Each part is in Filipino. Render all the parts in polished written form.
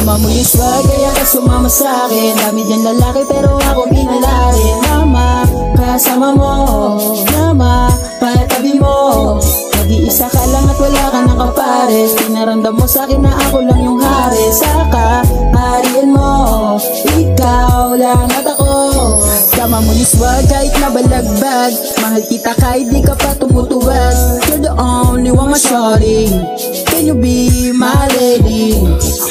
Tama mo yung swag, kaya ka sumama sa'kin. Dami dyan lalaki pero ako pinalarin. Mama, kasama mo, mama, patabi mo. Nag-iisa ka lang at wala ka ng kapares. Pinaramdam mo sa'kin na ako lang yung hari. Saka, hariin mo, ikaw lang at ako. Tama mo yung swag kahit nabalagbag. Mahal kita kahit di ka pa tumutuwag. You're the only one, my shawty. Can you be my lady?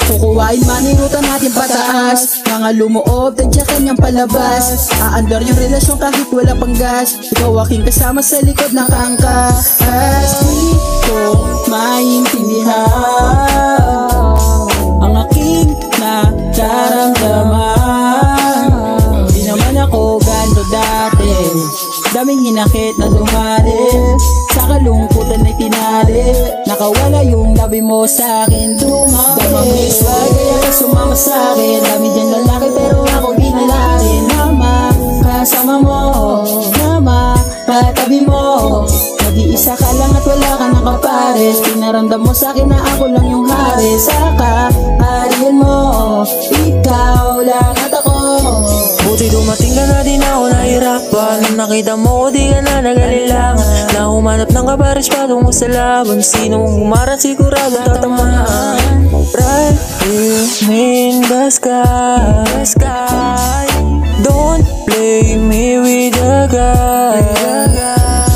Kukuhain manirutan natin pataas. Mga lumuob, tadya kanyang palabas. Aandar yung relasyon kahit wala pang gas. Ikaw aking kasama sa likod ng angkas. Di ko maintindihan ang aking nararamdaman. Di naman ako ganto dati. Daming hinakit na dumali. Sa kalungkutan ay tinali. Nakawala yung labi mo sa'kin. Dumali. Tama mo yung swag, kaya ka sumama sa'kin. Dami dyan lalaki pero ako pinalarin. Mama, kasama mo, mama, patabi mo. Nag-iisa ka lang at wala ka ng kapares. Pinaramdam mo sa'kin na ako lang yung hari. Saka, hariin mo, ikaw lang at ako. Buti dumating ka na, di na ako nahirapan. Nung nakita mo ko, di ka na nag-alilangan. Na humanap ng kapares patungo sa laban. Sino mong humarang sigurado tatamaan. Right here in the sky, don't play me with the guy.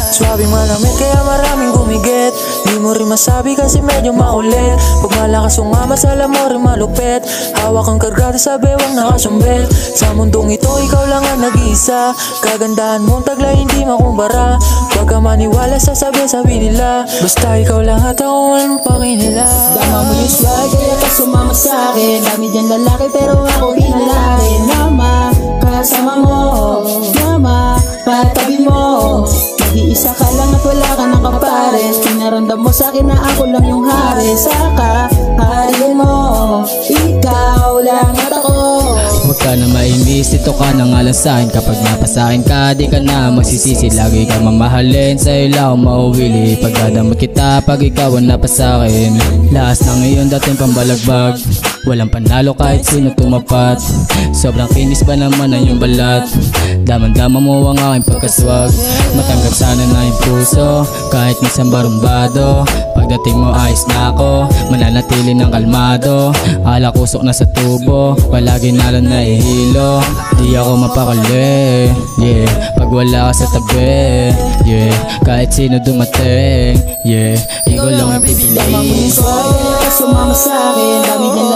Swabing malamit kaya maraming gumigit. Di mo rin masabi kasi medyo maulit. Pag malakas umama sa mo rin malupit. Hawak ang kargado sa bewang nakasumbit. Sa mundong ito ikaw lang ang nag-iisa. Kagandahan mong tagla hindi makumbara. Huwag ka maniwala sa sabi nila. Basta ikaw lang at ako walang pakinila. Tama mo yung swag kaya ka sumama sa'kin. Dami dyan lalaki pero ako pinalarin. Mama, kasama mo, mama, patabi mo. Nag-iisa ka lang at wala ka ng kapares. Pinaramdam mo sa'kin na ako lang yung hari. Saka, hariin mo, ikaw lang at ako. Huwag ka na mainis, ito ka nang alam sa'kin. Kapag napasakin ka, di ka na magsisisi. Lagi ka mamahalin, sa'yo lang ako mauwili. Pagdadamot kita, pag ikaw ang napasakin. Lakas ng iyong dating pambalagbag. Walang panalo kahit sino tumapat. Sobrang kinis ba naman ang iyong balat. Daman-dama mo ang aking pagkaswag. Matanggap sana na yung puso kahit minsan barumbado. Pagdating mo ayos na ako, mananatili ng kalmado. Alak usok na sa tubo, palagi na lang nahihilo. Di ako mapakali, yeah, pag wala ka sa tabi, yeah. Kahit sino dumating, yeah, ikaw lang ang pipiliin. Tama mo yung swag, kaya ka sumama sa'kin. Dami dyan